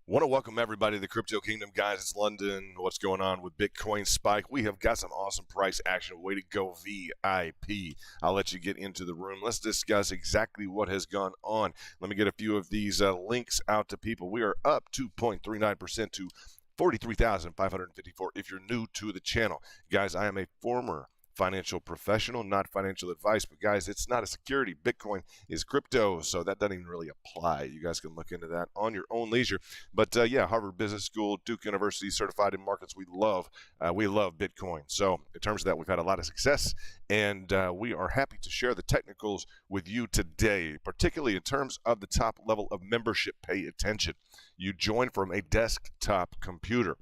Want to welcome everybody to the Crypto Kingdom, guys. It's London. What's going on with Bitcoin spike? We have got some awesome price action. Way to go, VIP. I'll let you get into the room. Let's discuss exactly what has gone on. Let me get a few of these links out to people. We are up 2.39% to 43,554 if you're new to the channel. Guys, I am a former financial professional, not financial advice, but guys, it's not a security. Bitcoin is crypto, so that doesn't even really apply. You guys can look into that on your own leisure. But yeah, Harvard Business School, Duke University, certified in markets. We love Bitcoin. So in terms of that, we've had a lot of success, and we are happy to share the technicals with you today, particularly in terms of the top level of membership. Pay attention. You join from a desktop computer.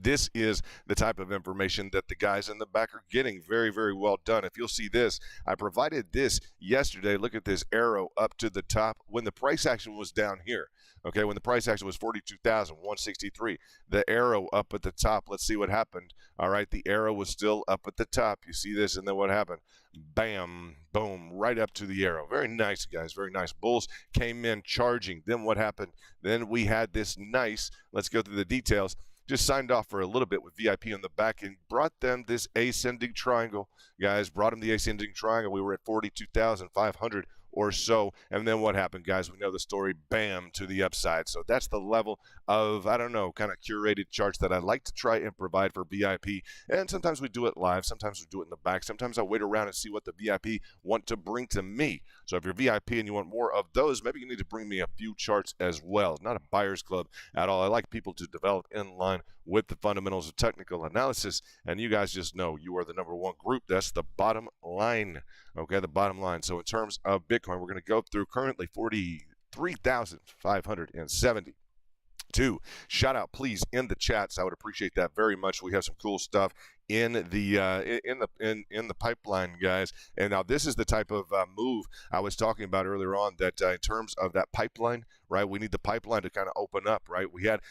This is the type of information that the guys in the back are getting. Very, very well done. If you'll see this, I provided this yesterday. Look at this arrow up to the top when the price action was down here. Okay, when the price action was 42,163, the arrow up at the top. Let's see what happened. All right, the arrow was still up at the top. You see this, and then what happened? Bam, boom, right up to the arrow. Very nice, guys. Very nice. Bulls came in charging. Then what happened? Then we had this nice, let's go through the details. Just signed off for a little bit with VIP on the back and brought them this ascending triangle. Guys, brought them the ascending triangle. We were at 42,500 or so. And then what happened, guys? We know the story, bam, to the upside. So that's the level of, I don't know, kind of curated charts that I like to try and provide for VIP. And sometimes we do it live. Sometimes we do it in the back. Sometimes I wait around and see what the VIP want to bring to me. So if you're VIP and you want more of those, maybe you need to bring me a few charts as well. Not a buyer's club at all. I like people to develop in line with the fundamentals of technical analysis. And you guys just know you are the #1 group. That's the bottom line. Okay, the bottom line. So in terms of Bitcoin, we're going to go through currently 43,572. Shout out, please, in the chats. I would appreciate that very much. We have some cool stuff in the pipeline, guys. And now this is the type of move I was talking about earlier on, that in terms of that pipeline, right? We need the pipeline to kind of open up, right? We had.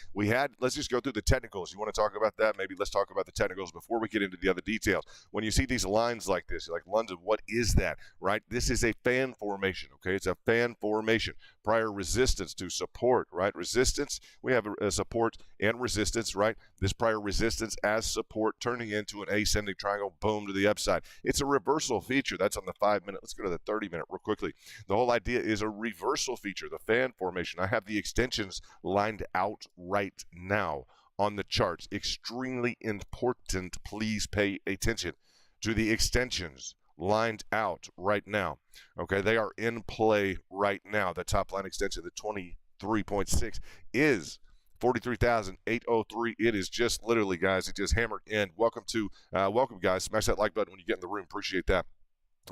Let's just go through the technicals. You want to talk about that? Maybe let's talk about the technicals before we get into the other details. When you see these lines like this, you're like, London, what is that, right? This is a fan formation, okay? It's a fan formation. Prior resistance to support, right? Resistance, we have a support and resistance, right? This prior resistance as support turning into an ascending triangle, boom, to the upside. It's a reversal feature. That's on the 5-minute. Let's go to the 30-minute real quickly. The whole idea is a reversal feature, the fan formation. I have the extensions lined out right now on the charts. Extremely important. Please pay attention to the extensions lined out right now. Okay, they are in play right now. The top line extension, the 23.6, is 43,803. It is just literally, guys, it just hammered in. Welcome guys. Smash that like button when you get in the room. Appreciate that.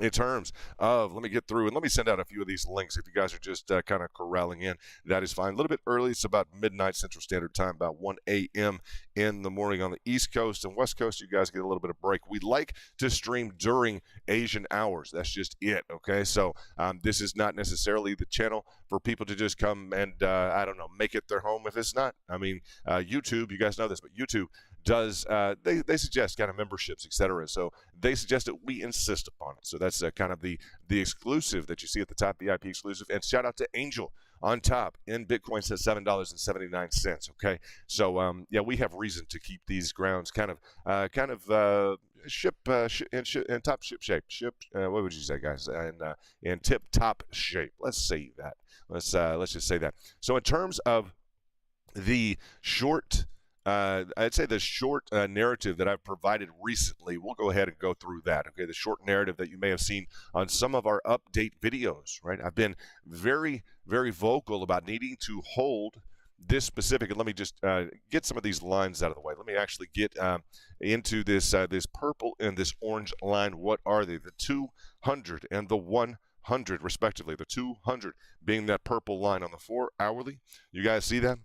In terms of, let me get through and let me send out a few of these links. If you guys are just kind of corralling in, that is fine. A little bit early. It's about midnight Central Standard Time, about 1 a.m. in the morning on the East Coast and West Coast. You guys get a little bit of break. We like to stream during Asian hours. That's just it, okay? So this is not necessarily the channel for people to just come and, I don't know, make it their home if it's not. I mean, YouTube, you guys know this, but YouTube does they suggest kind of memberships, etc. So they suggest that we insist upon it. So that's kind of the exclusive that you see at the top, VIP exclusive. And shout out to Angel on top in Bitcoin, says $7.79. Okay, so yeah, we have reason to keep these grounds kind of in top ship shape. What would you say, guys? In tip top shape. Let's say that. Let's just say that. So in terms of the short. I'd say the short narrative that I've provided recently, we'll go ahead and go through that. Okay, the short narrative that you may have seen on some of our update videos, right? I've been very, very vocal about needing to hold this specific, and let me just get some of these lines out of the way. Let me actually get into this this purple and this orange line. What are they? The 200 and the 100 respectively. The 200 being that purple line on the 4-hourly. You guys see that?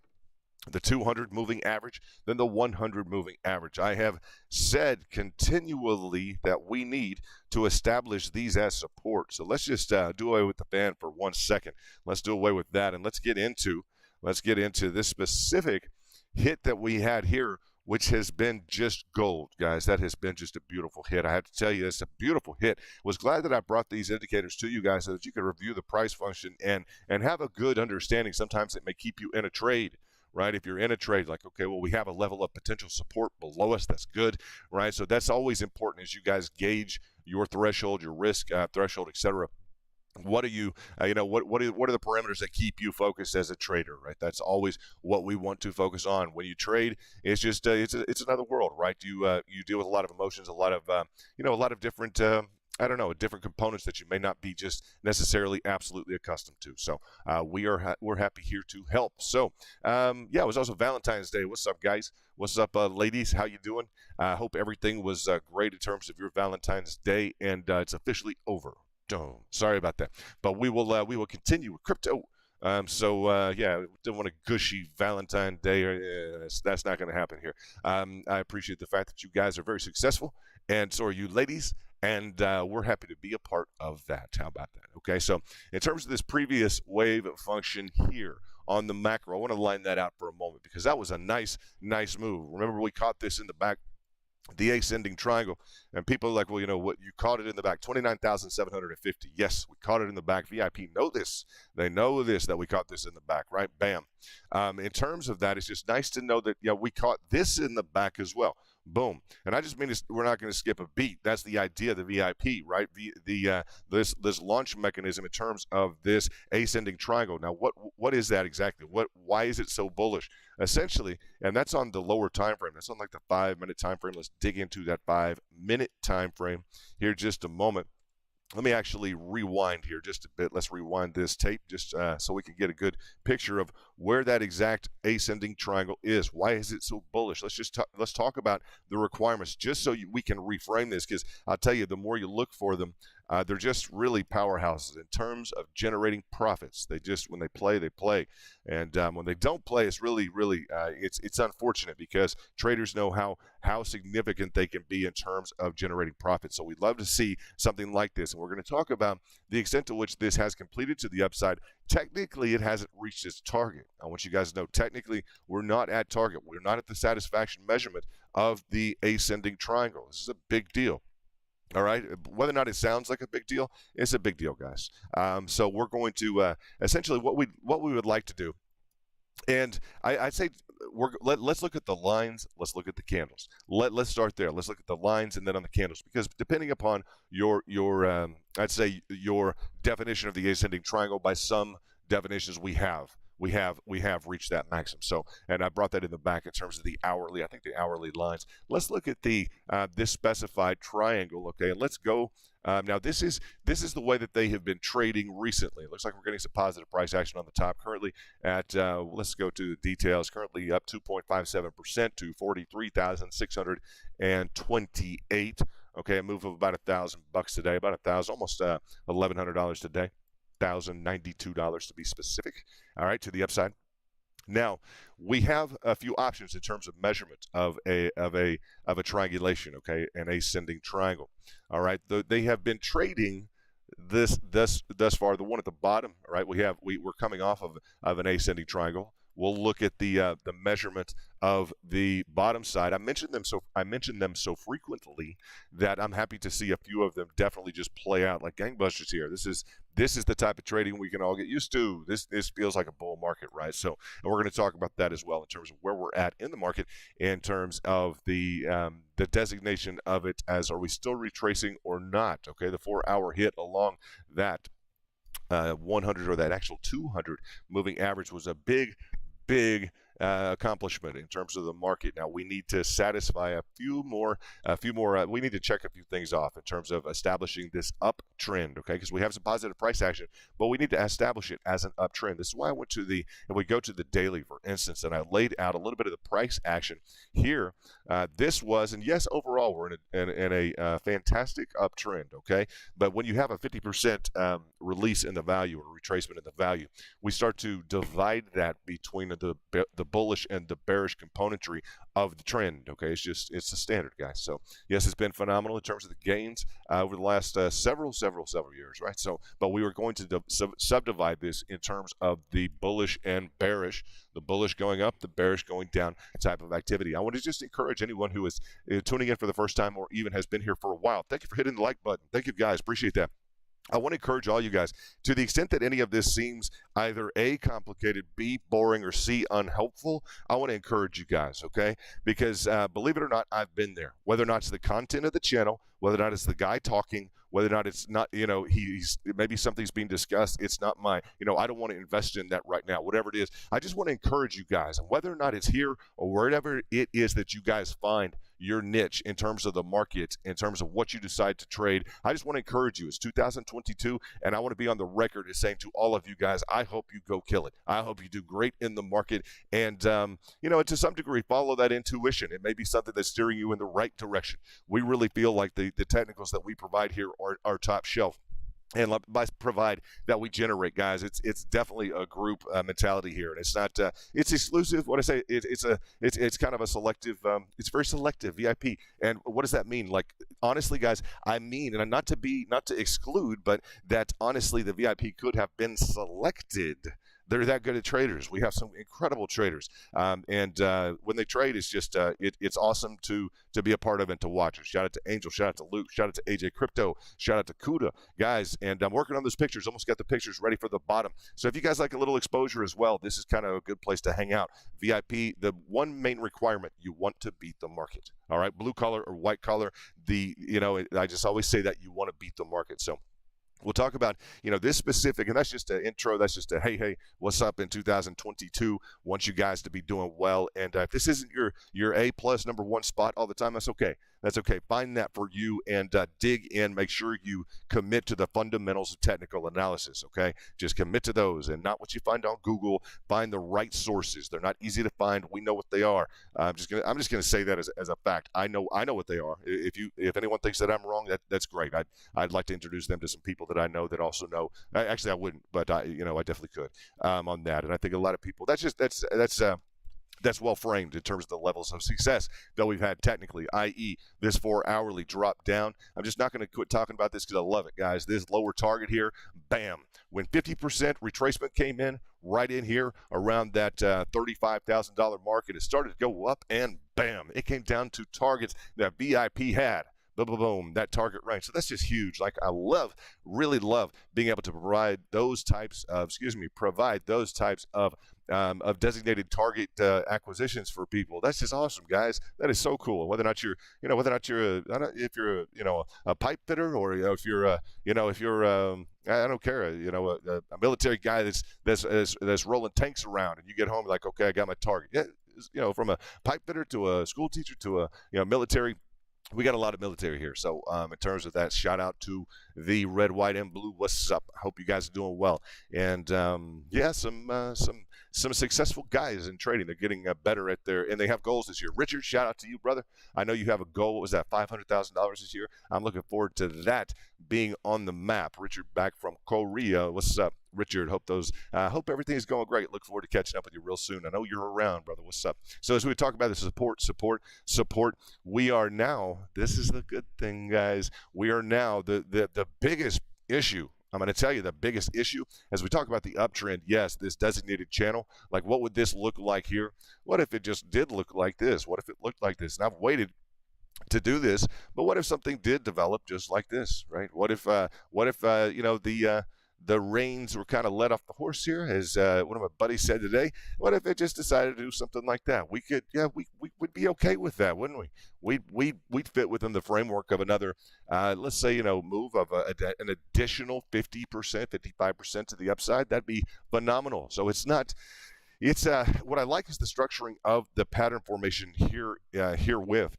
The 200 moving average, then the 100 moving average. I have said continually that we need to establish these as support. So let's just do away with the fan for 1 second. Let's do away with that, and let's get into this specific hit that we had here, which has been just gold, guys. That has been just a beautiful hit. I have to tell you, it's a beautiful hit. Was glad that I brought these indicators to you guys so that you could review the price function and have a good understanding. Sometimes it may keep you in a trade, right? If you're in a trade, like, okay, well, we have a level of potential support below us. That's good, right? So that's always important as you guys gauge your threshold, your risk threshold, etc. What are you, what are the parameters that keep you focused as a trader, right? That's always what we want to focus on. When you trade, it's just it's another world, right? You deal with a lot of emotions, a lot of a lot of different. Different components that you may not be just necessarily absolutely accustomed to. So we're happy here to help. So it was also Valentine's Day. What's up, guys? What's up, ladies? How you doing? I hope everything was great in terms of your Valentine's Day, and it's officially over. Sorry about that, but we will continue with crypto. Don't want a gushy Valentine Day. That's not going to happen here. I appreciate the fact that you guys are very successful, and so are you ladies, and we're happy to be a part of that. How about that? Okay, so in terms of this previous wave function here on the macro, I want to line that out for a moment because that was a nice move. Remember, we caught this in the back, the ascending triangle, and people are like, well, what, you caught it in the back, 29,750. Yes, we caught it in the back. VIP know this. They know this, that we caught this in the back, right? Bam. In terms of that, it's just nice to know that we caught this in the back as well. Boom. And I just mean we're not going to skip a beat. That's the idea of the VIP, right? This launch mechanism in terms of this ascending triangle. Now, what is that exactly? Why is it so bullish? Essentially, and that's on the lower time frame. That's on like the 5-minute time frame. Let's dig into that 5-minute time frame here just a moment. Let me actually rewind here just a bit. Let's rewind this tape just so we can get a good picture of where that exact ascending triangle is. Why is it so bullish? Let's talk about the requirements just so we can reframe this, because I'll tell you, the more you look for them, they're just really powerhouses in terms of generating profits. When they play, they play. And when they don't play, it's really, it's unfortunate, because traders know how significant they can be in terms of generating profits. So we'd love to see something like this. And we're going to talk about the extent to which this has completed to the upside. Technically, it hasn't reached its target. I want you guys to know, technically, we're not at target. We're not at the satisfaction measurement of the ascending triangle. This is a big deal. All right, whether or not it sounds like a big deal, it's a big deal, guys. So we're going to essentially what we would like to do, and I'd say let's look at the lines, let's look at the candles. Let's start there. Let's look at the lines and then on the candles, because depending upon your I'd say your definition of the ascending triangle, by some definitions we have reached that maximum. So, and I brought that in the back in terms of the hourly. I think the hourly lines. Let's look at the this specified triangle. Okay, and let's go. Now this is the way that they have been trading recently. It looks like we're getting some positive price action on the top. Currently at let's go to the details. Currently up 2.57% to 43,628. Okay, a move of about $1,000 today, about $1,000, almost $1,100 today. $1,092 to be specific. All right, to the upside. Now we have a few options in terms of measurement of a triangulation. Okay, an ascending triangle. All right, they have been trading this thus far. The one at the bottom. All right, we're coming off of an ascending triangle. We'll look at the measurement of the bottom side. I mentioned them so frequently that I'm happy to see a few of them definitely just play out like gangbusters here. This is the type of trading we can all get used to. This feels like a bull market, right? So, and we're going to talk about that as well in terms of where we're at in the market, in terms of the designation of it as, are we still retracing or not? Okay, the 4-hour hit along that 100 or that actual 200 moving average was a big accomplishment in terms of the market. Now we need to satisfy a few more. We need to check a few things off in terms of establishing this uptrend. Okay, because we have some positive price action, but we need to establish it as an uptrend. This is why I went to and we go to the daily, for instance, and I laid out a little bit of the price action here. This was, and yes, overall we're in a fantastic uptrend. Okay, but when you have a 50% release in the value or retracement in the value, we start to divide that between the bullish and the bearish componentry of the trend. Okay, it's the standard, guys. So yes, it's been phenomenal in terms of the gains over the last several years, right? So, but we were going to subdivide this in terms of the bullish and bearish, the bullish going up, the bearish going down type of activity. I want to just encourage anyone who is tuning in for the first time or even has been here for a while. Thank you for hitting the like button. Thank you, guys. Appreciate that. I want to encourage all you guys, to the extent that any of this seems either A, complicated, B, boring, or C, unhelpful, I want to encourage you guys, okay? Because believe it or not, I've been there. Whether or not it's the content of the channel, whether or not it's the guy talking, whether or not it's not, he's maybe something's being discussed, it's not my, I don't want to invest in that right now, whatever it is. I just want to encourage you guys, and whether or not it's here or wherever it is that you guys find your niche in terms of the market, in terms of what you decide to trade, I just want to encourage you. It's 2022, and I want to be on the record as saying to all of you guys, I hope you go kill it. I hope you do great in the market, and, to some degree, follow that intuition. It may be something that's steering you in the right direction. We really feel like the technicals that we provide here are top shelf. And by provide that we generate, guys, it's definitely a group mentality here, and it's not it's exclusive. What I say, it's kind of a selective. It's very selective VIP. And what does that mean? Like, honestly, guys, I mean, and not to exclude, but that honestly, the VIP could have been selected. They're that good at traders. We have some incredible traders, and when they trade, it's just it's awesome to be a part of and to watch. Shout out to Angel, shout out to Luke, shout out to AJ Crypto, shout out to Kuda, guys. And I'm working on those pictures. Almost got the pictures ready for the bottom. So if you guys like a little exposure as well, this is kind of a good place to hang out. VIP, the one main requirement, you want to beat the market. All right, blue collar or white collar. I just always say that you want to beat the market. So we'll talk about, this specific, and that's just an intro. That's just a, hey, what's up in 2022? Want you guys to be doing well. And if this isn't your A+ number one spot all the time, that's okay. That's okay. Find that for you and dig in. Make sure you commit to the fundamentals of technical analysis, okay? Just commit to those and not what you find on Google. Find the right sources. They're not easy to find. We know what they are. I'm just gonna say that as a fact. I know what they are. If anyone thinks that I'm wrong, that's great. I'd like to introduce them to some people that I know that also know. Actually, I wouldn't, but I definitely could on that. And I think a lot of people. That's well framed in terms of the levels of success that we've had technically, i.e. this 4-hourly drop down. I'm just not going to quit talking about this because I love it, guys. This lower target here, bam. When 50% retracement came in, right in here around that $35,000 market, it started to go up and bam, it came down to targets that VIP had. Boom, boom, boom, that target range. So that's just huge. Like, I really love being able to provide those types of designated target acquisitions for people. That's just awesome, guys. That is so cool. Whether or not you're a pipe fitter, or if you're I don't care, a military guy that's rolling tanks around, and you get home like, okay, I got my target. Yeah, from a pipe fitter to a school teacher to a military. We got a lot of military here. So in terms of that, shout out to the red, white, and blue. What's up? I hope you guys are doing well. And some successful guys in trading. They're getting better at and they have goals this year. Richard, shout out to you, brother. I know you have a goal. What was that, $500,000 this year? I'm looking forward to that being on the map. Richard, back from Korea. What's up, Richard? Hope everything is going great. Look forward to catching up with you real soon. I know you're around, brother. What's up? So as we talk about the support, we are now, this is the good thing, guys. We are now the biggest issue. I'm going to tell you the biggest issue as we talk about the uptrend. Yes, this designated channel. Like, what would this look like here? What if it just did look like this? What if it looked like this? And I've waited to do this, but what if something did develop just like this, right? What if the reins were kind of let off the horse here, as one of my buddies said today? What if it just decided to do something like that? We would be okay with that, wouldn't we? We'd fit within the framework of another, let's say, move of an additional 50%, 55% to the upside. That'd be phenomenal. So it's what I like is the structuring of the pattern formation herewith.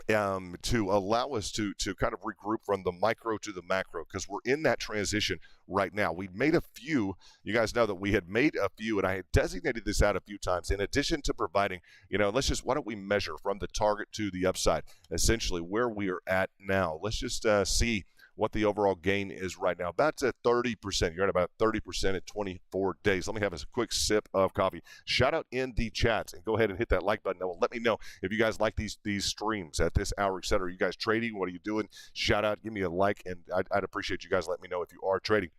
To allow us to kind of regroup from the micro to the macro, because we're in that transition right now. We made a few. You guys know that we had made a few, and I had designated this out a few times. In addition to providing, why don't we measure from the target to the upside, essentially where we are at now. Let's just see what the overall gain is right now. About 30%. You're at about 30% in 24 days. Let me have a quick sip of coffee. Shout out in the chats and go ahead and hit that like button. That will let me know if you guys like these streams at this hour, etc. Are you guys trading? What are you doing? Shout out, give me a like, and I'd appreciate you guys letting me know if you are trading.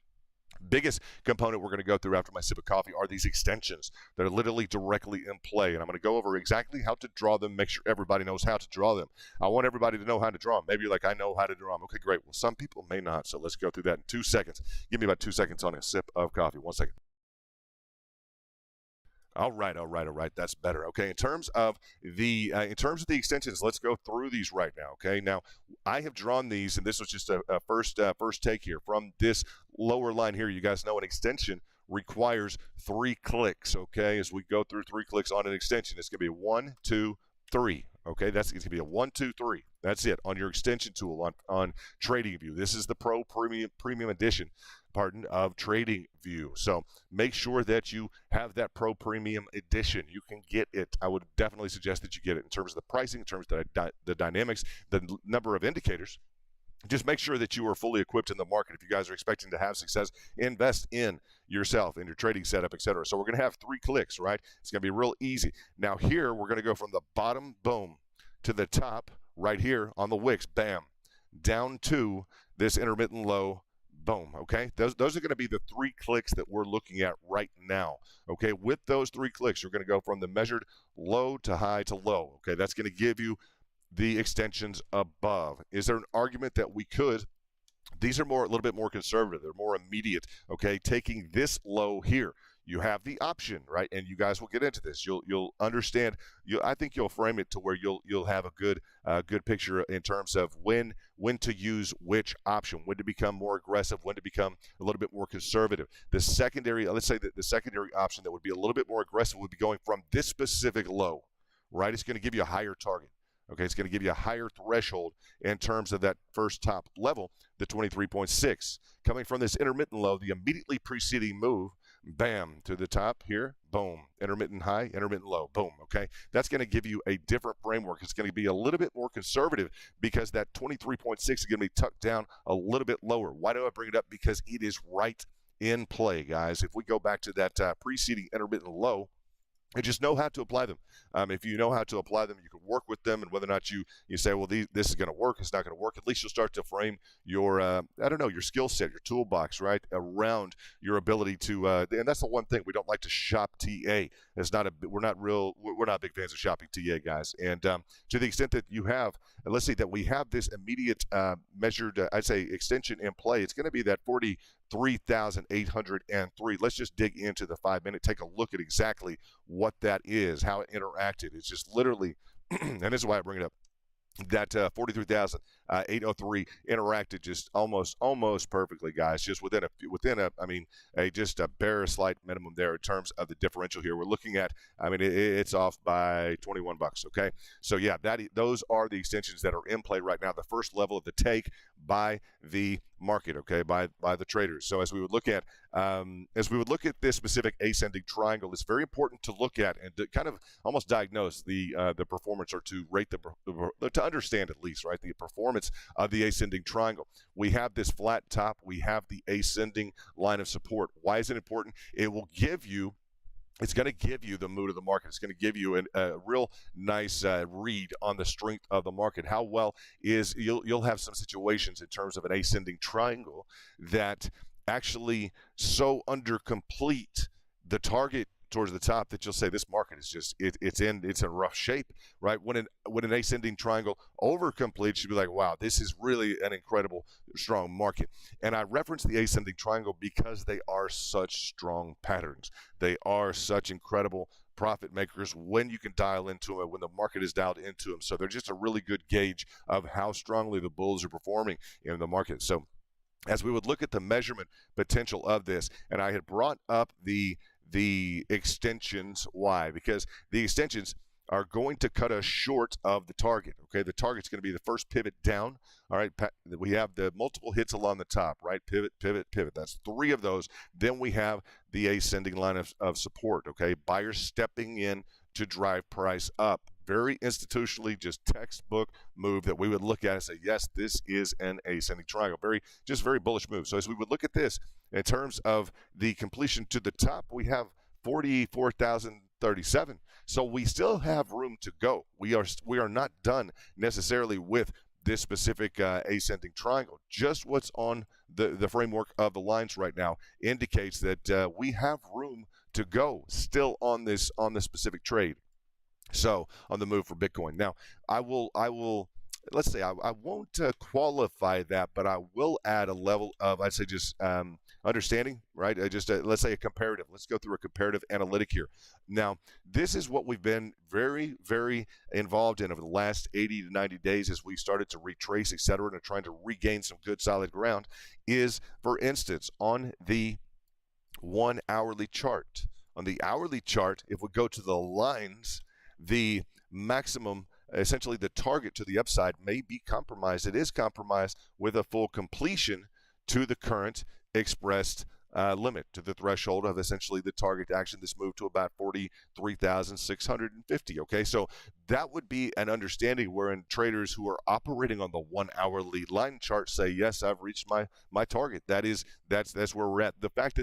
Biggest component we're going to go through after my sip of coffee are these extensions that are literally directly in play. And I'm going to go over exactly how to draw them, make sure everybody knows how to draw them. I want everybody to know how to draw them. Maybe you're like, I know how to draw them. Okay, great. Well, some people may not. So let's go through that in 2 seconds. Give me about 2 seconds on a sip of coffee. 1 second. All right. That's better. Okay. In terms of the extensions, let's go through these right now. Okay. Now, I have drawn these, and this was just a first take here from this lower line here. You guys know an extension requires 3 clicks. Okay. As we go through 3 clicks on an extension, it's going to be 1, 2, 3. Okay. It's going to be a 1, 2, 3. That's it on your extension tool on TradingView. This is the Pro Premium Edition. Of TradingView. So make sure that you have that Pro Premium Edition. You can get it. I would definitely suggest that you get it in terms of the pricing, in terms of the dynamics, the number of indicators. Just make sure that you are fully equipped in the market. If you guys are expecting to have success, invest in yourself, in your trading setup, etc. So we're going to have 3 clicks, right? It's going to be real easy. Now here, we're going to go from the bottom, boom, to the top right here on the wicks, bam, down to this intermittent low, boom. Okay, those are going to be the 3 clicks that we're looking at right now. Okay, with those 3 clicks, you're going to go from the measured low to high to low. Okay, that's going to give you the extensions above. Is there an argument that we could? These are a little bit more conservative. They're more immediate. Okay, taking this low here. You have the option, right? And you guys will get into this. You'll understand. I think you'll frame it to where you'll have a good picture in terms of when to use which option, when to become more aggressive, when to become a little bit more conservative. The secondary, let's say that the secondary option that would be a little bit more aggressive would be going from this specific low, right? It's going to give you a higher target. Okay, it's going to give you a higher threshold in terms of that first top level, the 23.6. Coming from this intermittent low, the immediately preceding move, bam, to the top here, boom, intermittent high, intermittent low, boom, okay? That's going to give you a different framework. It's going to be a little bit more conservative because that 23.6 is going to be tucked down a little bit lower. Why do I bring it up? Because it is right in play, guys. If we go back to that preceding intermittent low, and just know how to apply them. If you know how to apply them, you can work with them. And whether or not you say, well, this is going to work, it's not going to work, at least you'll start to frame your, your skill set, your toolbox, right, around your ability to, and that's the one thing, we don't like to shop TA. We're not big fans of shopping TA, guys. And to the extent that you have, let's say that we have this immediate measured, I'd say, extension in play, it's going to be that 43,803. Let's just dig into the 5-minute, take a look at exactly what that is, how it interacted. It's just literally, and this is why I bring it up, that 43,803 interacted just almost perfectly, guys. Just within just a bare slight minimum there in terms of the differential here. We're looking at, it's off by $21. Okay, so yeah, those are the extensions that are in play right now. The first level of the take by the market, okay, by the traders. So as we would look at this specific ascending triangle, it's very important to look at and to kind of almost diagnose the performance, or to rate to understand at least, right, the performance of the ascending triangle. We have this flat top, we have the ascending line of support. Why is it important? It's going to give you the mood of the market. It's going to give you a real nice read on the strength of the market. How well is, you'll have some situations in terms of an ascending triangle that actually so undercomplete the target towards the top that you'll say this market is just it's in rough shape, right? When an ascending triangle overcompletes, you'll be like, wow, this is really an incredible strong market. And I reference the ascending triangle because they are such strong patterns. They are such incredible profit makers when you can dial into them, when the market is dialed into them. So they're just a really good gauge of how strongly the bulls are performing in the market. So as we would look at the measurement potential of this, and I had brought up the extensions. Why? Because the extensions are going to cut us short of the target. Okay, the target's going to be the first pivot down. All right, we have the multiple hits along the top, right? Pivot, pivot, pivot. That's 3 of those. Then we have the ascending line of support. Okay, buyers stepping in to drive price up. Very institutionally, just textbook move that we would look at and say, yes, this is an ascending triangle. Very bullish move. So as we would look at this in terms of the completion to the top, we have 44,037. So we still have room to go. We are not done necessarily with this specific ascending triangle. Just what's on the framework of the lines right now indicates that we have room to go still on this specific trade. So on the move for Bitcoin. Now, I will. Let's say I won't qualify that, but I will add a level of, I'd say, just understanding, right? Let's say a comparative. Let's go through a comparative analytic here. Now, this is what we've been very, very involved in over the last 80 to 90 days as we started to retrace, et cetera, and are trying to regain some good solid ground. Is, for instance, on the 1 hourly chart. On the hourly chart, if we go to the lines, the maximum, essentially the target to the upside, may be compromised. It is compromised with a full completion to the current expressed limit, to the threshold of essentially the target action. This moved to about 43,650. Okay, so that would be an understanding wherein traders who are operating on the 1 hourly line chart say, yes, I've reached my target. That's where we're at. The fact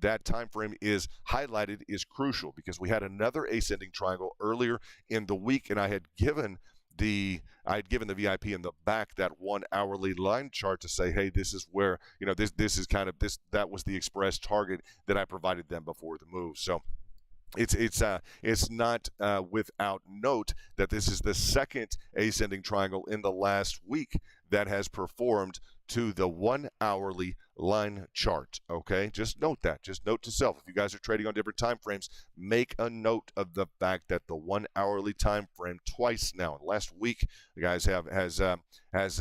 that time frame is highlighted is crucial because we had another ascending triangle earlier in the week, and I had given the VIP in the back that 1 hourly line chart to say, hey, this is where, this is kind of this, that was the express target that I provided them before the move. So it's not without note that this is the second ascending triangle in the last week that has performed to the 1 hourly line chart. Okay, just note that. Just note to self. If you guys are trading on different time frames, make a note of the fact that the 1 hourly time frame twice now, last week, the guys has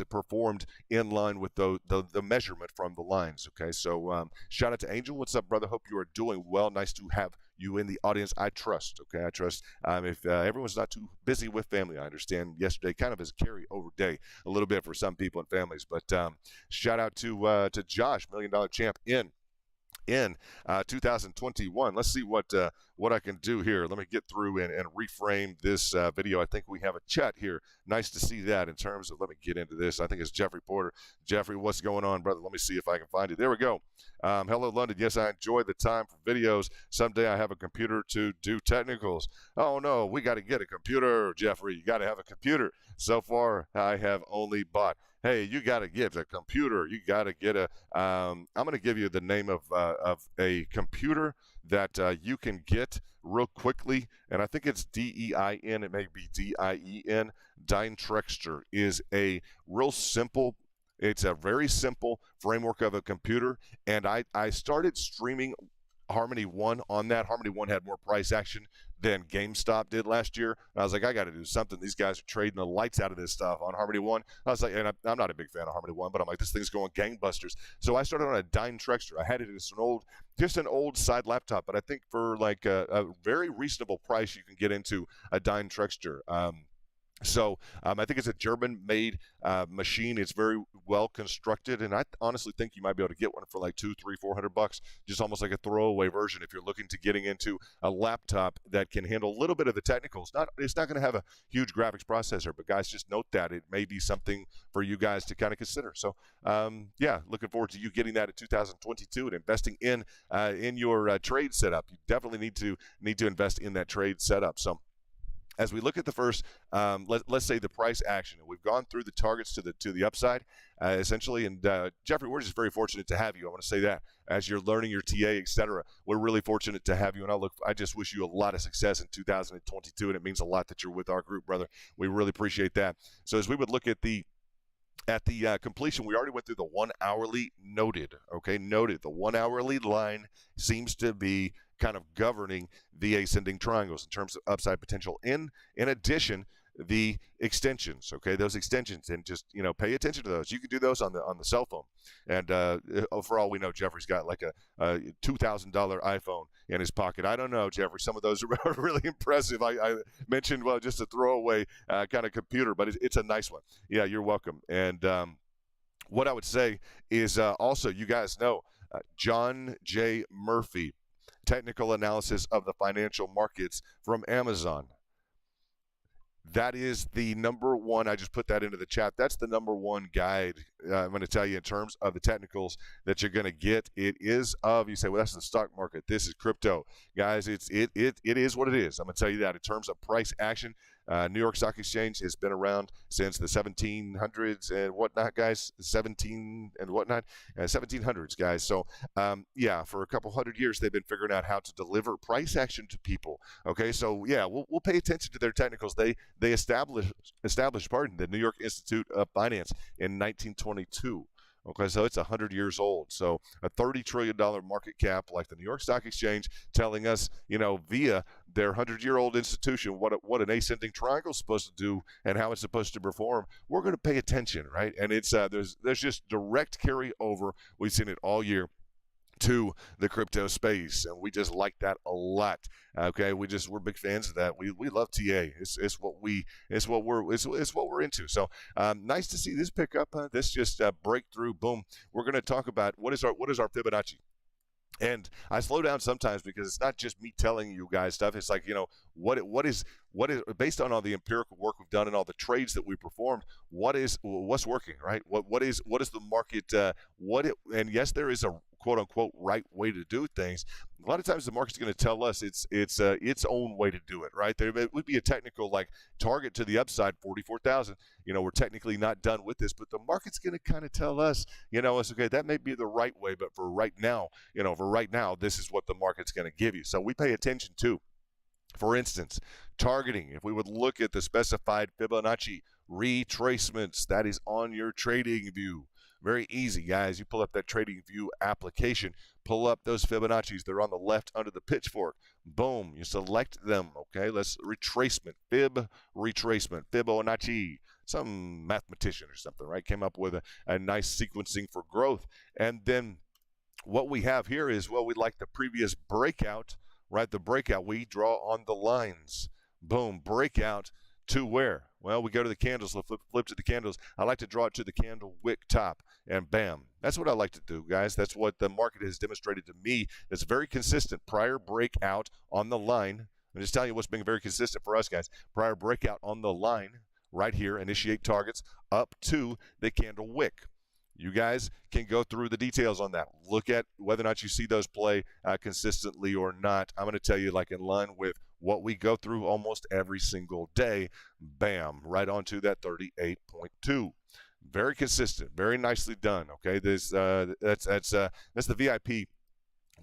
performed in line with the measurement from the lines. Okay, so shout out to Angel. What's up, brother? Hope you are doing well. Nice to have you in the audience. I trust. Okay, I trust. If everyone's not too busy with family, I understand yesterday kind of as a carry-over day a little bit for some people and families. But shout out to Josh, $1 Million Champ in 2021. Let's see what I can do here. Let me get through and reframe this video. I think we have a chat here. Nice to see that in terms of, let me get into this. I think it's Jeffrey Porter. Jeffrey, what's going on, brother? Let me see if I can find it. There we go. Hello, London. Yes, I enjoy the time for videos. Someday I have a computer to do technicals. Oh, no, we got to get a computer, Jeffrey. You got to have a computer. So far, I have only bought. Hey, you got to get a computer. You got to get I'm going to give you the name of a computer that you can get real quickly, and I think it's DEIN. It may be DIEN. Dynatrace is a real simple. It's a very simple framework of a computer, and I started streaming Harmony One on that. Harmony One had more price action than GameStop did last year. And I was like, I got to do something. These guys are trading the lights out of this stuff on Harmony One. I was like, and I'm not a big fan of Harmony One, but I'm like, this thing's going gangbusters. So I started on a Dynatrace. I had it as just an old side laptop, but I think for like a very reasonable price, you can get into a Dynatrace. So I think it's a German-made machine. It's very well constructed, and I honestly think you might be able to get one for like $200, $300, $400, just almost like a throwaway version if you're looking to getting into a laptop that can handle a little bit of the technicals. It's not going to have a huge graphics processor, but guys, just note that it may be something for you guys to kind of consider. So yeah, looking forward to you getting that in 2022 and investing in your trade setup. You definitely need to invest in that trade setup. So as we look at the first, let's say the price action, and we've gone through the targets to the upside, essentially. And Jeffrey, we're just very fortunate to have you. I want to say that as you're learning your TA, etc. We're really fortunate to have you, and I just wish you a lot of success in 2022, and it means a lot that you're with our group, brother. We really appreciate that. So as we would look at the completion, we already went through the 1 hourly noted. Okay, noted. The 1 hourly line seems to be kind of governing the ascending triangles in terms of upside potential. In addition, the extensions, okay, those extensions, and just pay attention to those. You can do those on the cell phone, and for all we know, Jeffrey's got like a $2,000 iPhone in his pocket. I don't know, Jeffrey. Some of those are really impressive. I mentioned just a throwaway kind of computer, but it's a nice one. Yeah, you're welcome. And what I would say is also, you guys know John J. Murphy, Technical Analysis of the Financial Markets from Amazon. That is the number one. I just put that into the chat. That's the number one guide I'm going to tell you in terms of the technicals that you're going to get. It is you say, well, that's the stock market. This is crypto. Guys, it is what it is. I'm going to tell you that in terms of price action. New York Stock Exchange has been around since the 1700s and whatnot, guys. 1700s, guys. So, yeah, for a couple hundred years, they've been figuring out how to deliver price action to people. Okay, so yeah, we'll pay attention to their technicals. They established, the New York Institute of Finance in 1922. Okay, so it's 100 years old. So a $30 trillion market cap like the New York Stock Exchange telling us, via their 100-year-old institution, what an ascending triangle is supposed to do and how it's supposed to perform. We're going to pay attention, right? And it's there's just direct carryover. We've seen it all year to the crypto space, and we just like that a lot. Okay, we're big fans of that. We love TA. It's what we're into. So nice to see this pick up. This just breakthrough. Boom. We're going to talk about what is our Fibonacci. And I slow down sometimes because it's not just me telling you guys stuff. It's like, what is based on all the empirical work we've done and all the trades that we performed, what's working, right? What is the market, and yes, there is a quote unquote right way to do things. A lot of times the market's going to tell us it's its own way to do it, right? There would be a technical like target to the upside, 44,000. We're technically not done with this, but the market's going to kind of tell us, it's okay. That may be the right way, but for right now, this is what the market's going to give you. So we pay attention to, for instance, targeting. If we would look at the specified Fibonacci retracements, that is on your trading view. Very easy, guys. You pull up that trading view application, pull up those Fibonacci's. They're on the left under the pitchfork. Boom. You select them. Okay, let's retracement. Fibonacci. Some mathematician or something, right? Came up with a nice sequencing for growth. And then what we have here is, we like the previous breakout, right? The breakout. We draw on the lines. Boom. Breakout to where? Well, we go to the candles, flip to the candles. I like to draw it to the candle wick top, and bam. That's what I like to do, guys. That's what the market has demonstrated to me. It's very consistent. Prior breakout on the line. I'm just telling you what's been very consistent for us, guys. Prior breakout on the line right here, initiate targets up to the candle wick. You guys can go through the details on that. Look at whether or not you see those play consistently or not. I'm going to tell you, like, in line with what we go through almost every single day. Bam, right onto that 38.2. Very consistent, very nicely done. Okay, that's the VIP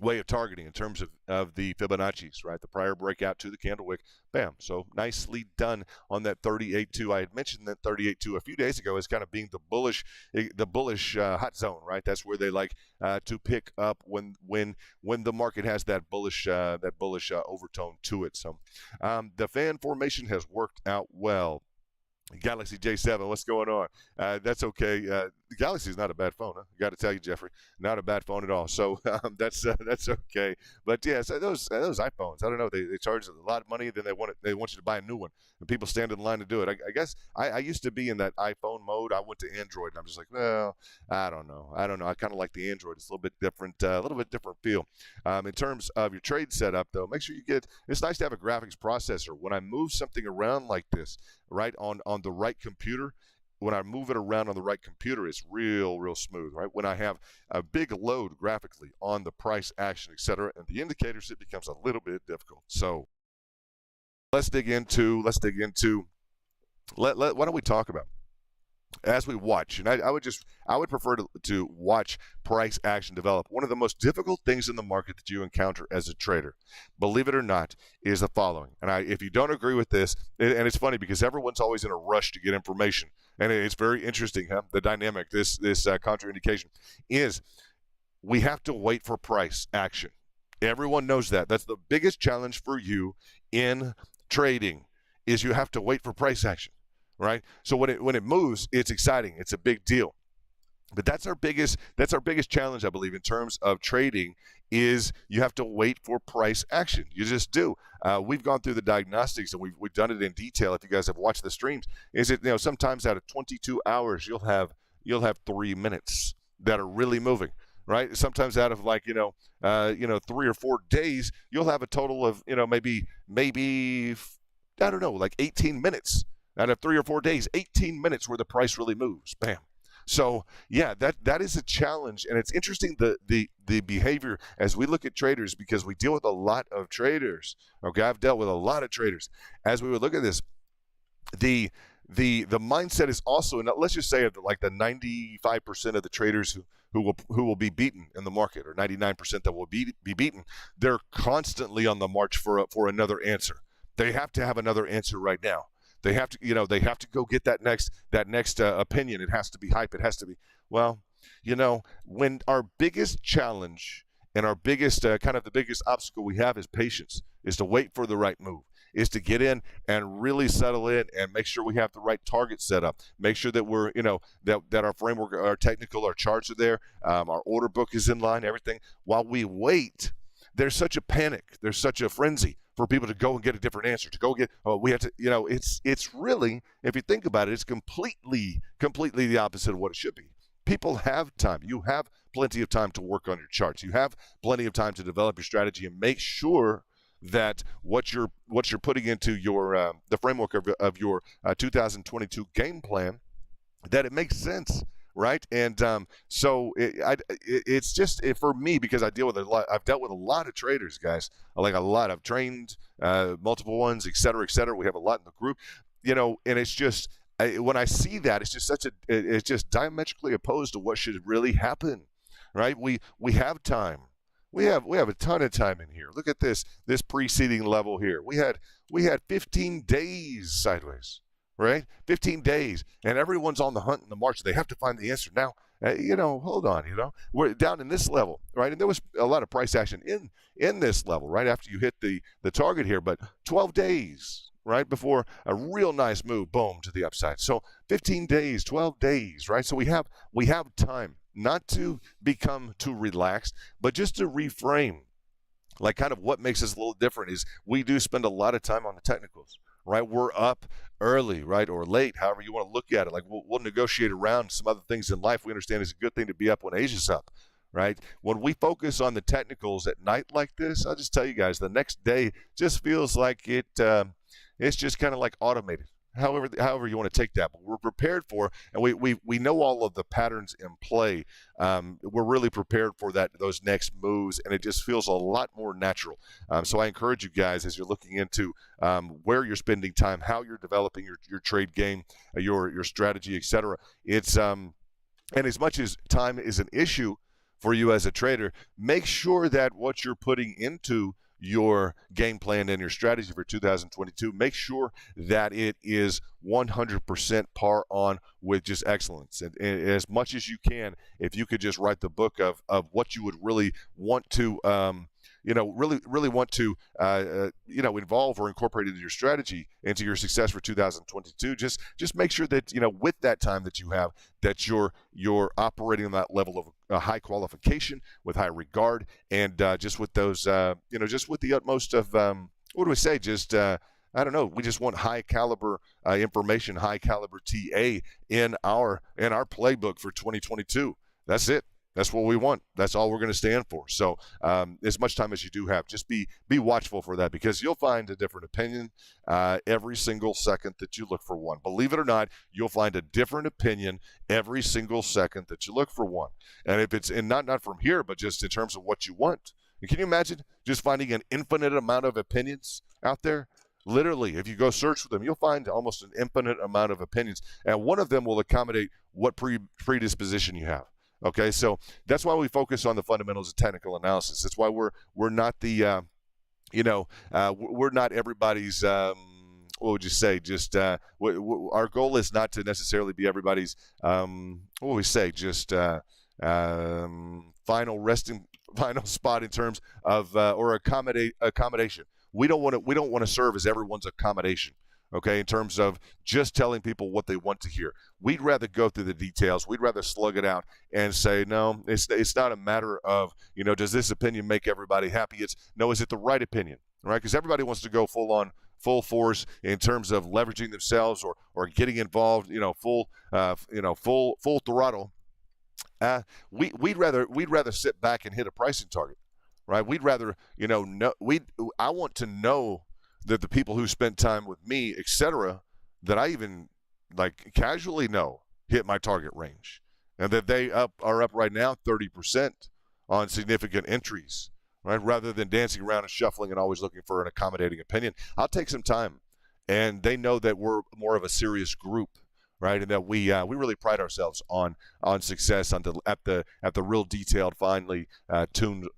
way of targeting in terms of the Fibonacci's, right? The prior breakout to the candle wick, bam. So nicely done on that 38.2. I had mentioned that 38.2 a few days ago as kind of being the bullish hot zone, right? That's where they like to pick up when the market has that bullish overtone to it. So the fan formation has worked out well. Galaxy J7, what's going on? That's okay. The Galaxy is not a bad phone. Huh? Got to tell you, Jeffrey, not a bad phone at all. So that's okay. But yeah, so those iPhones, I don't know. They charge a lot of money. Then they want you to buy a new one, and people stand in line to do it. I guess I used to be in that iPhone mode. I went to Android, and I'm just like, well, I don't know. I kind of like the Android. It's a little bit different, feel. In terms of your trade setup, though, make sure you get. It's nice to have a graphics processor. When I move something around like this, right on the right computer, when I move it around on the right computer, it's real smooth, right? When I have a big load graphically on the price action, etc., and the indicators, it becomes a little bit difficult. So let's dig into why don't we talk about as we watch, and I would prefer to watch price action develop. One of the most difficult things in the market that you encounter as a trader, believe it or not, is the following. And if you don't agree with this, and it's funny because everyone's always in a rush to get information, and it's very interesting, huh? The dynamic, this contraindication is we have to wait for price action. Everyone knows that. That's the biggest challenge for you in trading, is you have to wait for price action. Right? So when it moves, it's exciting. It's a big deal. But that's our biggest challenge, I believe, in terms of trading, is you have to wait for price action. You just do. We've gone through the diagnostics, and we've done it in detail. If you guys have watched the streams, is it sometimes out of 22 hours you'll have 3 minutes that are really moving. Right? Sometimes out of 3 or 4 days, you'll have a total of maybe I don't know, like 18 minutes. Out of 3 or 4 days, 18 minutes where the price really moves. Bam. So yeah, that is a challenge, and it's interesting the behavior as we look at traders, because we deal with a lot of traders. Okay, I've dealt with a lot of traders. As we would look at this, the the mindset is also, and let's just say like the 95% of the traders who will be beaten in the market, or 99% that will be beaten, they're constantly on the march for another answer. They have to have another answer right now. They have to, they have to go get that next opinion. It has to be hype. It has to be, well, when our biggest challenge and our biggest kind of the biggest obstacle we have is patience, is to wait for the right move, is to get in and really settle in and make sure we have the right target set up. Make sure that we're, that our framework, our technical, our charts are there, our order book is in line, everything. While we wait, there's such a panic, there's such a frenzy for people to go and get a different answer, to go get, we have to, it's really, if you think about it, it's completely the opposite of what it should be. People have time. You have plenty of time to work on your charts. You have plenty of time to develop your strategy and make sure that what you're putting into your the framework of your 2022 game plan, that it makes sense, right? And so it's just for me, because I've dealt with a lot of traders, guys, like a lot. I've trained multiple ones, et cetera, et cetera. We have a lot in the group, and it's just when I see that, it's just it's just diametrically opposed to what should really happen, right? We have time. We have a ton of time in here. Look at this preceding level here. We had 15 days sideways, right? 15 days, and everyone's on the hunt in the march. They have to find the answer now. Hold on. We're down in this level, right? And there was a lot of price action in this level right after you hit the target here, but 12 days. Right before a real nice move, boom, to the upside. So 15 days, 12 days, right? So we have time, not to become too relaxed, but just to reframe. Like, kind of what makes us a little different is we do spend a lot of time on the technicals, right? We're up early, right, or late, however you want to look at it. Like, we'll negotiate around some other things in life. We understand it's a good thing to be up when Asia's up, right? When we focus on the technicals at night like this, I'll just tell you guys, the next day just feels like it's just kind of like automated, however you want to take that. But we're prepared for, and we know all of the patterns in play. We're really prepared for those next moves, and it just feels a lot more natural. So I encourage you guys, as you're looking into where you're spending time, how you're developing your trade game, your strategy, etc. It's and as much as time is an issue for you as a trader, make sure that what you're putting into your game plan and your strategy for 2022, make sure that it is 100% par on with just excellence. And as much as you can, if you could just write the book of what you would really want to really want to, involve or incorporate into your strategy, into your success for 2022. Just make sure that, with that time that you have, that you're operating on that level of high qualification, with high regard, and just with those, just with the utmost of, what do we say? Just, I don't know. We just want high caliber information, high caliber TA in our playbook for 2022. That's it. That's what we want. That's all we're going to stand for. So as much time as you do have, just be watchful for that, because you'll find a different opinion every single second that you look for one. Believe it or not, you'll find a different opinion every single second that you look for one. And if it's not from here, but just in terms of what you want. And can you imagine just finding an infinite amount of opinions out there? Literally, if you go search for them, you'll find almost an infinite amount of opinions. And one of them will accommodate what predisposition you have. Okay, so that's why we focus on the fundamentals of technical analysis. That's why we're not the, we're not everybody's, what would you say? Just our goal is not to necessarily be everybody's, what would we say? Just final spot in terms of or accommodation. We don't want to serve as everyone's accommodation. Okay, in terms of just telling people what they want to hear. We'd rather go through the details. We'd rather slug it out and say, no, it's not a matter of, does this opinion make everybody happy? Is it the right opinion, right? Because everybody wants to go full force in terms of leveraging themselves or getting involved, full throttle. We'd rather sit back and hit a pricing target, right? We'd rather, I want to know that the people who spent time with me, etc., that I even casually know hit my target range, and that they are up right now 30% on significant entries, right? Rather than dancing around and shuffling and always looking for an accommodating opinion, I'll take some time and they know that we're more of a serious group, right? And that we really pride ourselves on success, on at the real detailed, finely tuned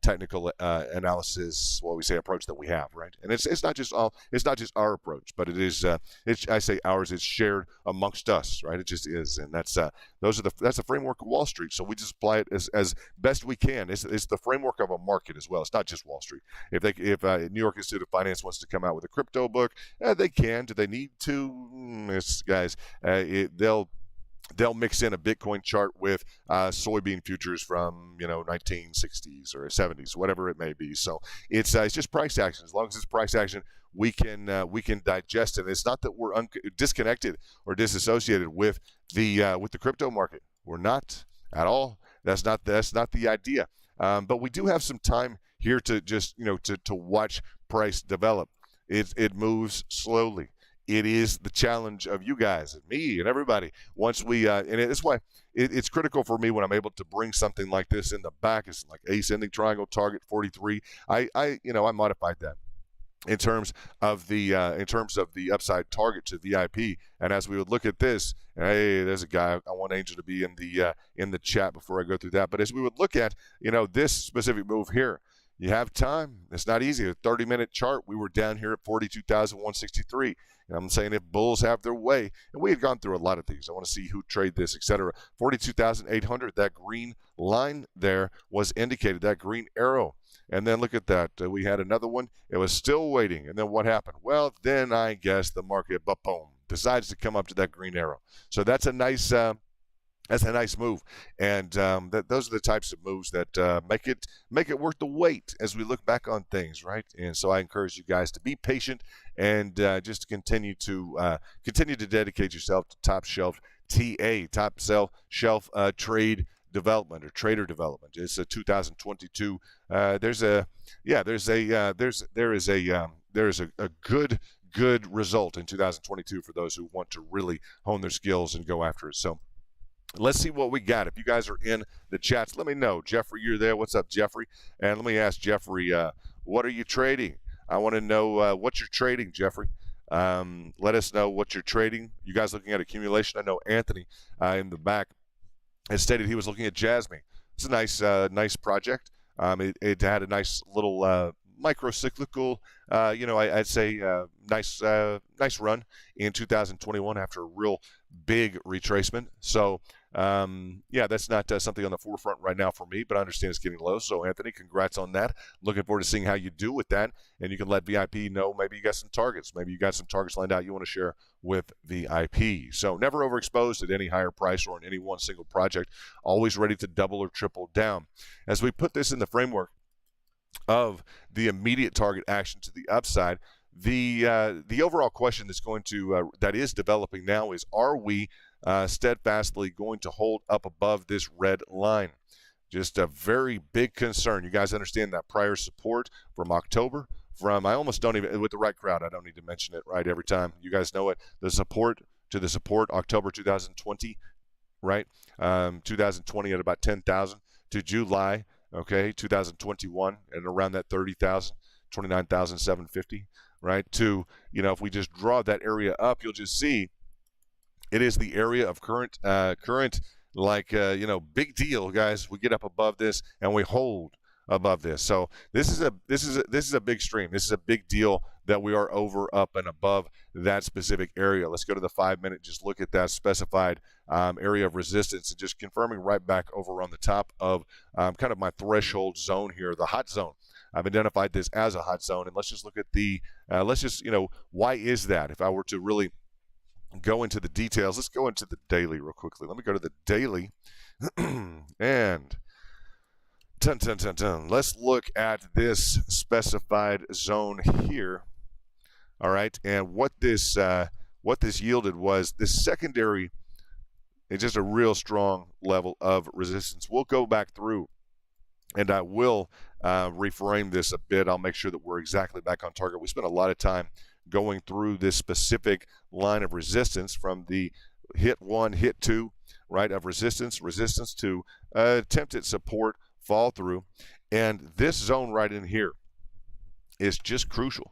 technical analysis, what we say, approach that we have, right? And it's not just our approach, but it is I say ours. It's shared amongst us, right? It just is, and that's the framework of Wall Street. So we just apply it as best we can. It's the framework of a market as well. It's not just Wall Street. If New York Institute of Finance wants to come out with a crypto book, they can. Do they need to? Guys. They'll mix in a Bitcoin chart with soybean futures from 1960s or 70s, whatever it may be. So it's just price action. As long as it's price action, we can digest it. It's not that we're disconnected or disassociated with the crypto market. We're not at all. That's not the idea. But we do have some time here to just to watch price develop. It moves slowly. It is the challenge of you guys and me and everybody. Once we and it's why it's critical for me when I'm able to bring something like this in the back. It's like ascending triangle target 43. I modified that in terms of the upside target to VIP. And as we would look at this, hey, there's a guy. I want Angel to be in the chat before I go through that. But as we would look at this specific move here. You have time. It's not easy. A 30-minute chart. We were down here at 42,163. And I'm saying if bulls have their way, and we had gone through a lot of these. I want to see who trade this, etc. 42,800. That green line there was indicated. That green arrow. And then look at that. We had another one. It was still waiting. And then what happened? Well, then I guess the market, boom, decides to come up to that green arrow. So that's a nice. That's a nice move, and those are the types of moves that make it worth the wait as we look back on things, right? And so I encourage you guys to be patient and just continue to dedicate yourself to top shelf trade development or trader development. It's a 2022. There is a good result in 2022 for those who want to really hone their skills and go after it. So. Let's see what we got. If you guys are in the chats, let me know. Jeffrey, you're there. What's up, Jeffrey? And let me ask Jeffrey, what are you trading? I want to know what you're trading, Jeffrey. Let us know what you're trading. You guys looking at accumulation? I know Anthony in the back has stated he was looking at Jasmine. It's a nice project. It had a nice little micro-cyclical, I'd say nice run in 2021 after a real big retracement. So, that's not something on the forefront right now for me, but I understand it's getting low. So, Anthony, congrats on that. Looking forward to seeing how you do with that. And you can let VIP know maybe you got some targets. Maybe you got some targets lined out you want to share with VIP. So, never overexposed at any higher price or in any one single project. Always ready to double or triple down. As we put this in the framework of the immediate target action to the upside, the overall question that is developing now is: are we steadfastly going to hold up above this red line? Just a very big concern. You guys understand that prior support from October. I almost don't even, with the right crowd, I don't need to mention it right every time. You guys know it. The support October 2020, right? 2020 at about 10,000 to July. Okay, 2021 and around that 30,000, 29,750, right? To, if we just draw that area up, you'll just see it is the area of current, big deal, guys. We get up above this and we hold above this. So this is a big stream. This is a big deal that we are over, up, and above that specific area. Let's go to the 5-minute. Just look at that specified area of resistance and just confirming right back over on the top of kind of my threshold zone here, the hot zone. I've identified this as a hot zone, and let's just look at why is that? If I were to really go into the details, let's go into the daily real quickly. Let me go to the daily and let's look at this specified zone here. All right, and what this yielded was this secondary. It's just a real strong level of resistance. We'll go back through, and I will reframe this a bit. I'll make sure that we're exactly back on target. We spent a lot of time going through this specific line of resistance from the hit 1, hit 2, right, of resistance to attempted support, fall through, and this zone right in here is just crucial.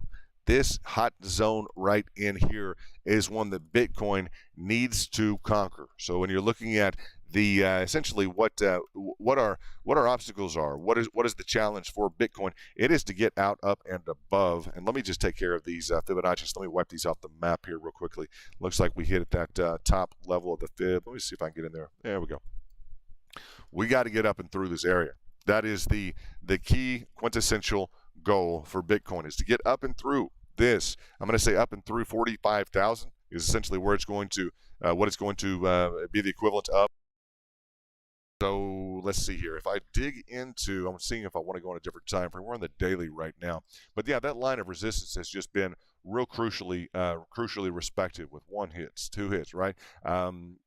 this hot zone right in here is one that Bitcoin needs to conquer. So when you're looking at the essentially what our obstacles are, what is the challenge for Bitcoin? It is to get out, up, and above. And let me just take care of these Fibonacci's. Let me wipe these off the map here real quickly. Looks like we hit at that top level of the fib. Let me see if I can get in there. There we go. We got to get up and through this area. That is the key quintessential goal for Bitcoin, is to get up and through this. I'm going to say up and through 45,000 is essentially where it's going to what it's going to be the equivalent of. So let's see here. If I dig into, I'm seeing if I want to go on a different time frame. We're on the daily right now, but yeah, that line of resistance has just been real crucially respected with 1 hit, 2 hits, right? And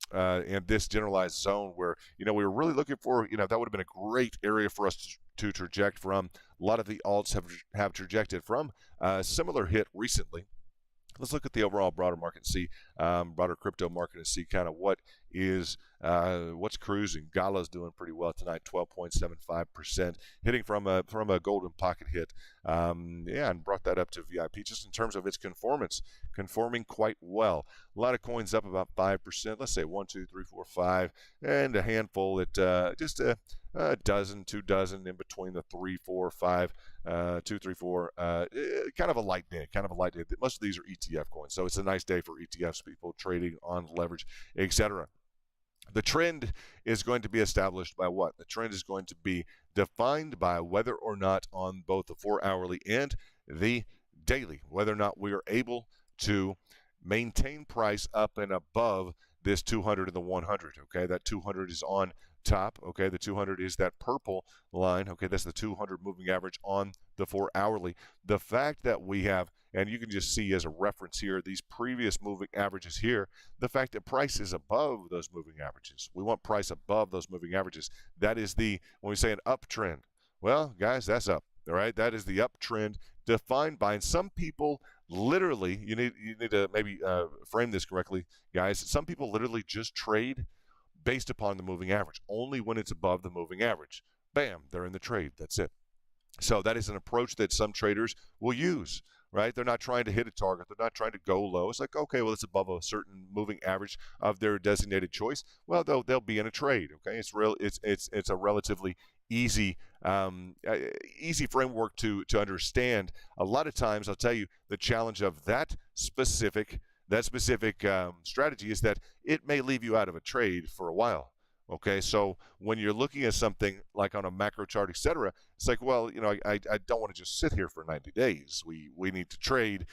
this generalized zone where we were really looking for, that would have been a great area for us to traject from. A lot of the alts have trajected from a similar hit recently. Let's look at the overall broader market and see, broader crypto market, and see kind of what's cruising. Gala's doing pretty well tonight, 12.75%, hitting from a golden pocket hit. And brought that up to VIP just in terms of its conforming quite well. A lot of coins up about 5%. Let's say 1, 2, 3, 4, 5, and a handful at just a dozen, 2 dozen in between the 3, 4, 5, 2, 3, 4. Kind of a light day. Most of these are ETF coins, so it's a nice day for ETFs, people trading on leverage, etc. The trend is going to be established by what? The trend is going to be defined by whether or not on both the 4-hourly and the daily, whether or not we are able to maintain price up and above this 200 and the 100. Okay, that 200 is on top. Okay, the 200 is that purple line. Okay, that's the 200 moving average on the 4-hourly. The fact that we have, and you can just see as a reference here, these previous moving averages here, the fact that price is above those moving averages. We want price above those moving averages. That is when we say an uptrend, well, guys, that's up. All right, that is the uptrend defined by, and some people literally, you need to maybe frame this correctly, guys. Some people literally just trade based upon the moving average. Only when it's above the moving average, bam, they're in the trade. That's it. So that is an approach that some traders will use, right? They're not trying to hit a target. They're not trying to go low. It's like, okay, well, it's above a certain moving average of their designated choice. Well, they'll be in a trade. Okay, it's a relatively easy framework to understand. A lot of times, I'll tell you, the challenge of that specific strategy is that it may leave you out of a trade for a while. Okay, so when you're looking at something like on a macro chart, etc., it's like, well, I don't want to just sit here for 90 days. We need to trade,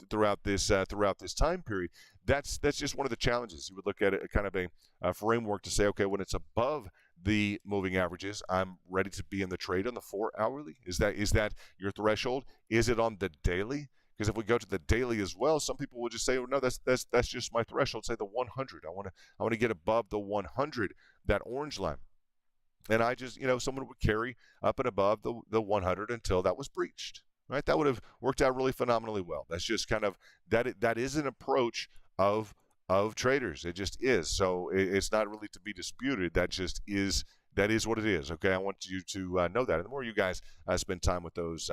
throughout this time period. That's just one of the challenges. You would look at it kind of a framework to say, okay, when it's above the moving averages, I'm ready to be in the trade on the 4-hourly. Is that your threshold? Is it on the daily? Because if we go to the daily as well, some people will just say, oh, no, that's just my threshold. Say the 100. I want to get above the 100, that orange line. And I just, someone would carry up and above the 100 until that was breached, right? That would have worked out really phenomenally well. That's just kind of, that is an approach of traders. It just is. So it's not really to be disputed. That is what it is. Okay, I want you to know that. And the more you guys spend time with those,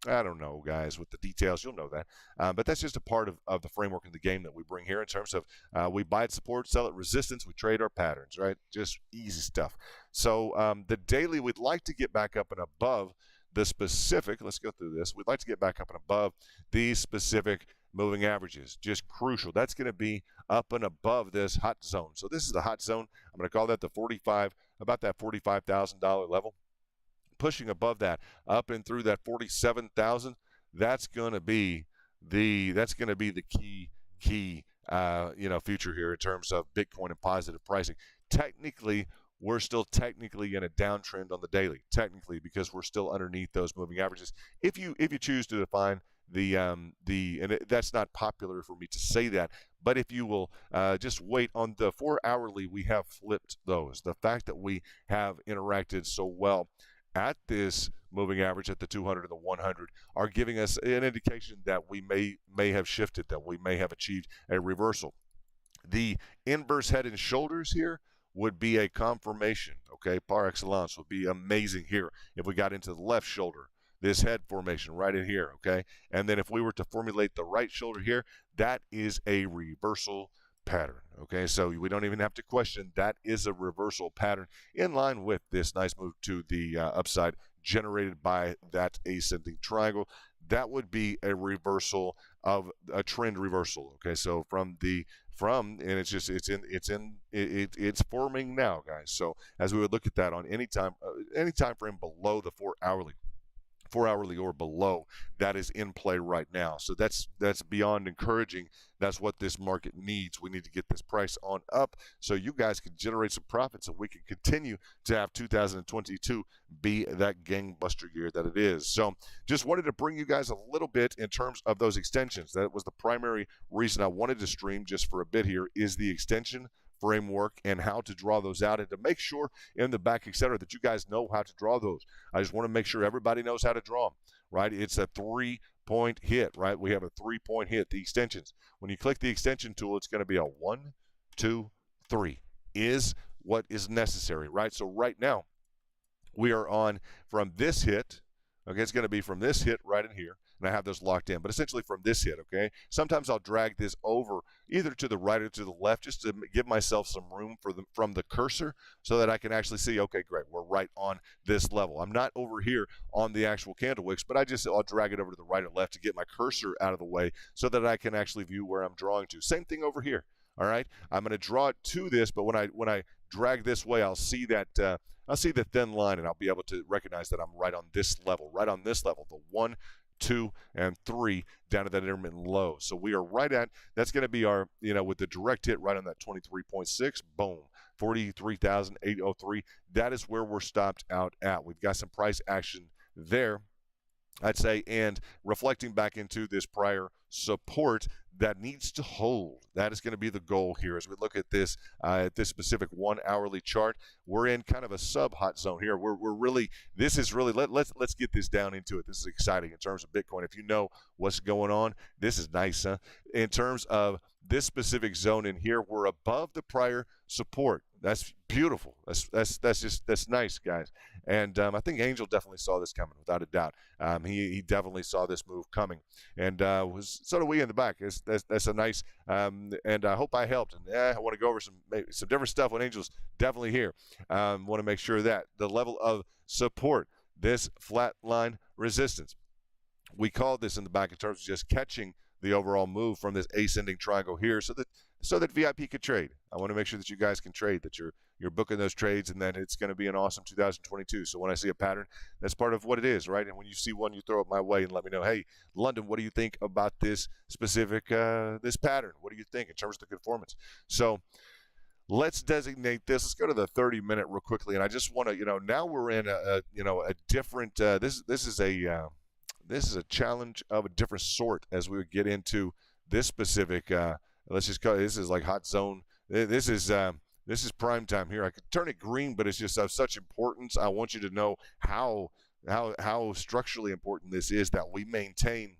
I don't know, guys, with the details, you'll know that. But that's just a part of the framework of the game that we bring here in terms of we buy at support, sell at resistance, we trade our patterns, right? Just easy stuff. So the daily, we'd like to get back up and above the specific. Let's go through this. We'd like to get back up and above these specific moving averages. Just crucial. That's going to be up and above this hot zone. So this is the hot zone. I'm going to call that the 45, about that $45,000 level. Pushing above that, up and through that 47,000, that's going to be the key future here in terms of Bitcoin and positive pricing. Technically, we're still technically in a downtrend on the daily, technically, because we're still underneath those moving averages. If you choose to define that's not popular for me to say that, but if you will just wait on the 4-hourly, we have flipped those. The fact that we have interacted so well at this moving average at the 200 and the 100 are giving us an indication that we may have shifted, that we may have achieved a reversal. The inverse head and shoulders here would be a confirmation, okay? Par excellence would be amazing here if we got into the left shoulder. this head formation right in here, okay? And then if we were to formulate the right shoulder here, that is a reversal pattern, okay? So we don't even have to question, that is a reversal pattern in line with this nice move to the upside generated by that ascending triangle. That would be a reversal of a trend reversal, okay? So and it's forming now, guys. So as we would look at that on any time frame below the 4-hourly or below, that is in play right now. So that's beyond encouraging. That's what this market needs. We need to get this price on up so you guys can generate some profits and we can continue to have 2022 be that gangbuster year that it is. So just wanted to bring you guys a little bit in terms of those extensions. That was the primary reason I wanted to stream just for a bit here, is the extension framework and how to draw those out, and to make sure in the back, etc., that you guys know how to draw those. I just want to make sure everybody knows how to draw them, right? It's a 3-point hit, right? We have a 3-point hit, the extensions. When you click the extension tool, it's going to be a 1, 2, 3 is what is necessary, right? So right now, we are on from this hit. Okay, it's going to be from this hit right in here, and I have those locked in, but essentially from this hit, okay? Sometimes I'll drag this over either to the right or to the left just to give myself some room from the cursor so that I can actually see, okay, great, we're right on this level. I'm not over here on the actual candle wicks, but I'll drag it over to the right or left to get my cursor out of the way so that I can actually view where I'm drawing to. Same thing over here, all right? I'm going to draw it to this, but when I drag this way, I'll see that I'll see the thin line, and I'll be able to recognize that I'm right on this level, the 1, 2, and 3 down to that intermittent low. So we are right at, that's going to be our, with the direct hit right on that 23.6, boom, 43,803. That is where we're stopped out at. We've got some price action there, I'd say, and reflecting back into this prior support that needs to hold. That is going to be the goal here as we look at this specific 1-hourly chart. We're in kind of a sub-hot zone here. Let's get this down into it. This is exciting in terms of Bitcoin. If you know what's going on, this is nice, huh? In terms of this specific zone in here, we're above the prior support. That's beautiful. That's nice, guys. And I think Angel definitely saw this coming, without a doubt. He definitely saw this move coming, and so do we in the back. That's a nice, and I hope I helped. And I want to go over some different stuff when Angel's definitely here. Want to make sure that the level of support, this flat line resistance, we called this in the back in terms of just catching the overall move from this ascending triangle here, so that VIP could trade. I want to make sure that you guys can trade, that you're booking those trades, and that it's going to be an awesome 2022. So when I see a pattern, that's part of what it is, right? And when you see one, you throw it my way and let me know, hey, London, what do you think about this specific this pattern? What do you think in terms of the conformance? So let's designate this. Let's go to the 30-minute real quickly, and I just want to, now we're in a different. This is a challenge of a different sort as we get into this specific. Let's just call it, this is like hot zone. This is prime time here. I could turn it green, but it's just of such importance. I want you to know how structurally important this is, that we maintain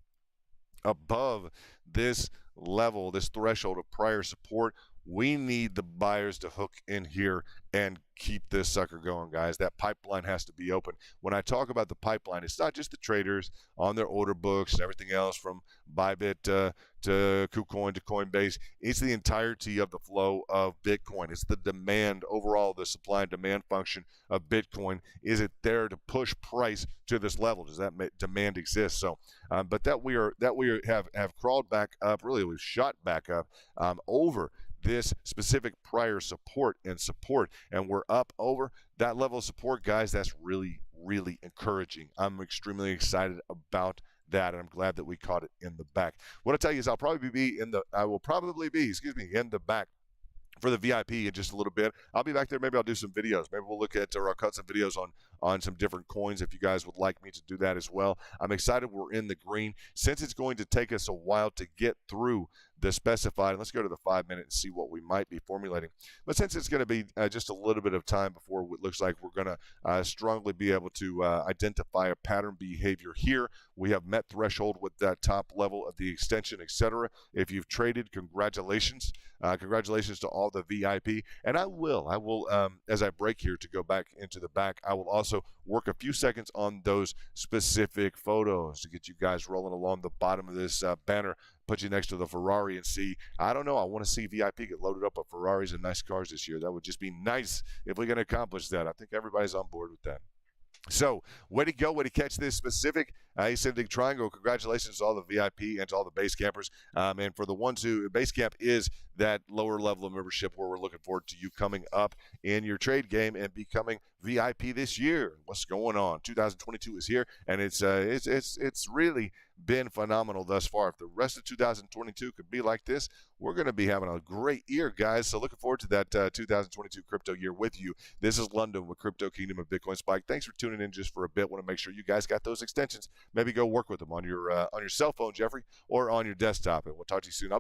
above this level, this threshold of prior support. We need the buyers to hook in here and keep this sucker going, guys. That pipeline has to be open. When I talk about the pipeline, it's not just the traders on their order books and everything else from Bybit to KuCoin to Coinbase. It's the entirety of the flow of Bitcoin. It's the demand overall, the supply and demand function of Bitcoin. Is it there to push price to this level? Does that demand exist? So, but that we have crawled back up. Really, we've shot back up over this specific prior support, and we're up over that level of support, guys. That's really, really encouraging. I'm extremely excited about that, and I'm glad that we caught it in the back. What I tell you is I will probably be in the back for the VIP in just a little bit. I'll be back there. Maybe I'll do some videos. Maybe we'll look at, or I'll cut some videos on some different coins if you guys would like me to do that as well. I'm excited we're in the green. Since it's going to take us a while to get through the specified. Let's go to the 5-minute and see what we might be formulating. But since it's going to be just a little bit of time before it looks like we're going to strongly be able to identify a pattern behavior here, we have met threshold with that top level of the extension, etc. If you've traded, congratulations. Congratulations to all the VIP. And I will, as I break here to go back into the back, I will also work a few seconds on those specific photos to get you guys rolling along the bottom of this banner. Put you next to the Ferrari and see, I don't know, I want to see VIP get loaded up with Ferraris and nice cars this year. That would just be nice if we can accomplish that. I think everybody's on board with that. So, way to go, way to catch this specific ascending triangle. Congratulations to all the VIP and to all the base campers. And for the ones who, base camp is that lower level of membership where we're looking forward to you coming up in your trade game and becoming VIP this year. What's going on? 2022 is here, and it's really been phenomenal thus far. If the rest of 2022 could be like this, we're going to be having a great year, guys. So looking forward to that 2022 crypto year with you. This is London with Crypto Kingdom and Bitcoin Spike. Thanks for tuning in just for a bit. Want to make sure you guys got those extensions. Maybe go work with them on your cell phone, Jeffrey, or on your desktop. And we'll talk to you soon.